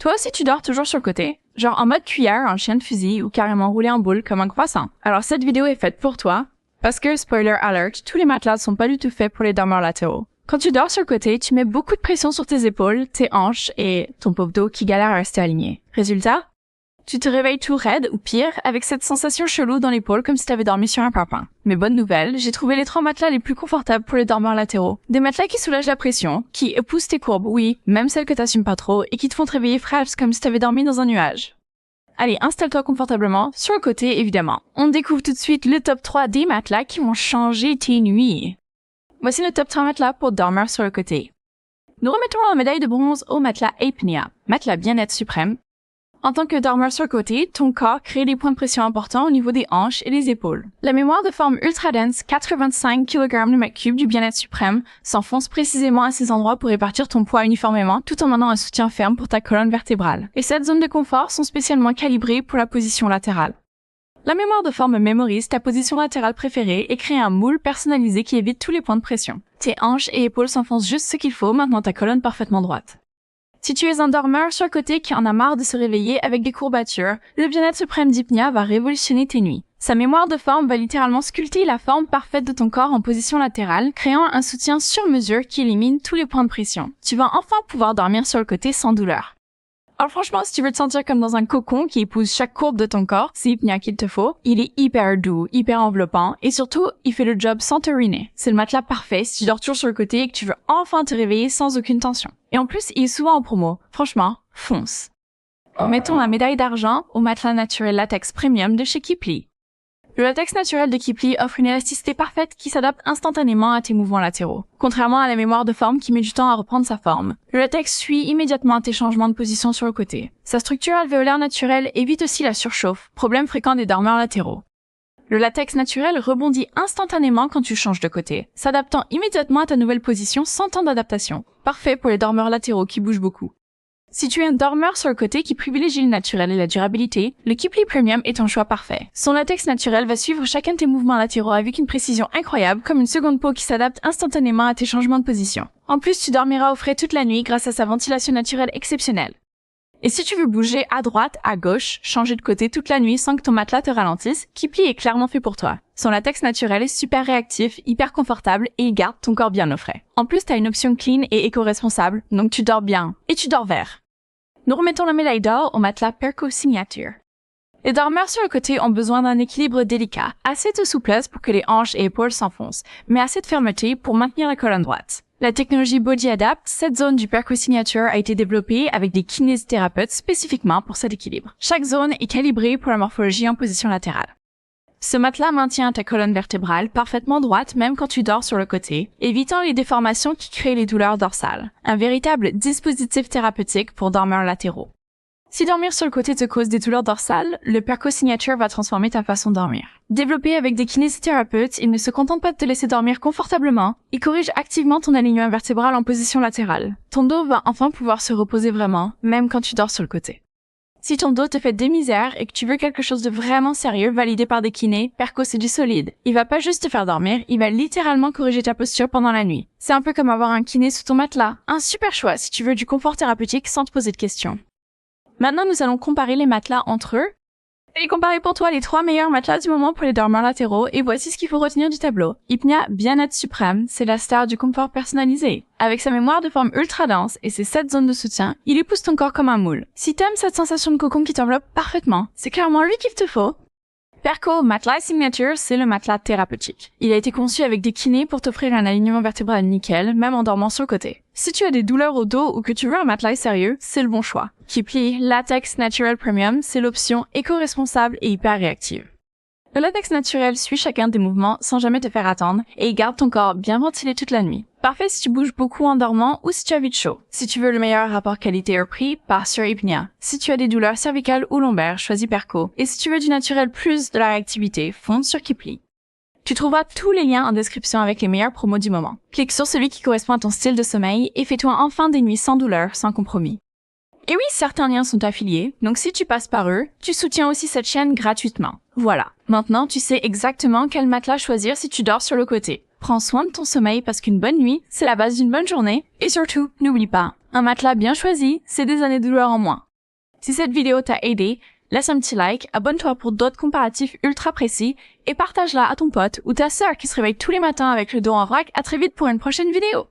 Toi aussi tu dors toujours sur le côté, genre en mode cuillère, en chien de fusil ou carrément roulé en boule comme un croissant. Alors cette vidéo est faite pour toi, parce que, spoiler alert, tous les matelas sont pas du tout faits pour les dormeurs latéraux. Quand tu dors sur le côté, tu mets beaucoup de pression sur tes épaules, tes hanches et ton pauvre dos qui galère à rester aligné. Résultat? Tu te réveilles tout raide ou pire, avec cette sensation chelou dans l'épaule comme si t'avais dormi sur un parpaing. Mais bonne nouvelle, j'ai trouvé les 3 matelas les plus confortables pour les dormeurs latéraux. Des matelas qui soulagent la pression, qui épousent tes courbes, oui, même celles que t'assumes pas trop, et qui te font te réveiller fraîche comme si t'avais dormi dans un nuage. Allez, installe-toi confortablement, sur le côté évidemment. On découvre tout de suite le top 3 des matelas qui vont changer tes nuits. Voici le top 3 matelas pour dormir sur le côté. Nous remettons la médaille de bronze au matelas Apnea, matelas bien-être suprême. En tant que dormeur sur le côté, ton corps crée des points de pression importants au niveau des hanches et des épaules. La mémoire de forme ultra dense, 85 kg de mètre cube du bien-être suprême, s'enfonce précisément à ces endroits pour répartir ton poids uniformément tout en donnant un soutien ferme pour ta colonne vertébrale. Et cette zone de confort sont spécialement calibrées pour la position latérale. La mémoire de forme mémorise ta position latérale préférée et crée un moule personnalisé qui évite tous les points de pression. Tes hanches et épaules s'enfoncent juste ce qu'il faut, maintenant ta colonne parfaitement droite. Si tu es un dormeur sur le côté qui en a marre de se réveiller avec des courbatures, le bien-être suprême d'Apnea va révolutionner tes nuits. Sa mémoire de forme va littéralement sculpter la forme parfaite de ton corps en position latérale, créant un soutien sur mesure qui élimine tous les points de pression. Tu vas enfin pouvoir dormir sur le côté sans douleur. Alors franchement, si tu veux te sentir comme dans un cocon qui épouse chaque courbe de ton corps, c'est Apnea qu'il te faut. Il est hyper doux, hyper enveloppant et surtout, il fait le job sans te ruiner. C'est le matelas parfait si tu dors toujours sur le côté et que tu veux enfin te réveiller sans aucune tension. Et en plus, il est souvent en promo. Franchement, fonce. Mettons la médaille d'argent au matelas naturel latex premium de chez Keeply. Le latex naturel de Keeply offre une élasticité parfaite qui s'adapte instantanément à tes mouvements latéraux. Contrairement à la mémoire de forme qui met du temps à reprendre sa forme, le latex suit immédiatement tes changements de position sur le côté. Sa structure alvéolaire naturelle évite aussi la surchauffe, problème fréquent des dormeurs latéraux. Le latex naturel rebondit instantanément quand tu changes de côté, s'adaptant immédiatement à ta nouvelle position sans temps d'adaptation. Parfait pour les dormeurs latéraux qui bougent beaucoup. Si tu es un dormeur sur le côté qui privilégie le naturel et la durabilité, le Keeply Premium est ton choix parfait. Son latex naturel va suivre chacun de tes mouvements latéraux avec une précision incroyable, comme une seconde peau qui s'adapte instantanément à tes changements de position. En plus, tu dormiras au frais toute la nuit grâce à sa ventilation naturelle exceptionnelle. Et si tu veux bouger à droite, à gauche, changer de côté toute la nuit sans que ton matelas te ralentisse, Keeply est clairement fait pour toi. Son latex naturel est super réactif, hyper confortable et il garde ton corps bien au frais. En plus, t'as une option clean et éco-responsable, donc tu dors bien. Et tu dors vert. Nous remettons la médaille d'or au matelas Perco Signature. Les dormeurs sur le côté ont besoin d'un équilibre délicat, assez de souplesse pour que les hanches et épaules s'enfoncent, mais assez de fermeté pour maintenir la colonne droite. La technologie Body Adapt, cette zone du Perco Signature a été développée avec des kinésithérapeutes spécifiquement pour cet équilibre. Chaque zone est calibrée pour la morphologie en position latérale. Ce matelas maintient ta colonne vertébrale parfaitement droite même quand tu dors sur le côté, évitant les déformations qui créent les douleurs dorsales. Un véritable dispositif thérapeutique pour dormeurs latéraux. Si dormir sur le côté te cause des douleurs dorsales, le Perco Signature va transformer ta façon de dormir. Développé avec des kinésithérapeutes, il ne se contente pas de te laisser dormir confortablement, il corrige activement ton alignement vertébral en position latérale. Ton dos va enfin pouvoir se reposer vraiment, même quand tu dors sur le côté. Si ton dos te fait des misères et que tu veux quelque chose de vraiment sérieux validé par des kinés, Perco c'est du solide. Il va pas juste te faire dormir, il va littéralement corriger ta posture pendant la nuit. C'est un peu comme avoir un kiné sous ton matelas. Un super choix si tu veux du confort thérapeutique sans te poser de questions. Maintenant, nous allons comparer les matelas entre eux. Et comparer pour toi les 3 meilleurs matelas du moment pour les dormeurs latéraux et voici ce qu'il faut retenir du tableau. Apnea bien-être suprême, c'est la star du confort personnalisé. Avec sa mémoire de forme ultra dense et ses 7 zones de soutien, il épouse ton corps comme un moule. Si t'aimes cette sensation de cocon qui t'enveloppe parfaitement, c'est clairement lui qu'il te faut. Perco Matelas Signature, c'est le matelas thérapeutique. Il a été conçu avec des kinés pour t'offrir un alignement vertébral nickel, même en dormant sur le côté. Si tu as des douleurs au dos ou que tu veux un matelas sérieux, c'est le bon choix. Keeply Latex Natural Premium, c'est l'option éco-responsable et hyper réactive. Le latex naturel suit chacun des mouvements sans jamais te faire attendre et il garde ton corps bien ventilé toute la nuit. Parfait si tu bouges beaucoup en dormant ou si tu as vite chaud. Si tu veux le meilleur rapport qualité-prix, pars sur Apnea. Si tu as des douleurs cervicales ou lombaires, choisis Perco. Et si tu veux du naturel plus de la réactivité, fonce sur Keeply. Tu trouveras tous les liens en description avec les meilleurs promos du moment. Clique sur celui qui correspond à ton style de sommeil et fais-toi enfin des nuits sans douleur, sans compromis. Et oui, certains liens sont affiliés, donc si tu passes par eux, tu soutiens aussi cette chaîne gratuitement. Voilà, maintenant tu sais exactement quel matelas choisir si tu dors sur le côté. Prends soin de ton sommeil parce qu'une bonne nuit, c'est la base d'une bonne journée. Et surtout, n'oublie pas, un matelas bien choisi, c'est des années de douleur en moins. Si cette vidéo t'a aidé, laisse un petit like, abonne-toi pour d'autres comparatifs ultra précis et partage-la à ton pote ou ta sœur qui se réveille tous les matins avec le dos en vrac. À très vite pour une prochaine vidéo!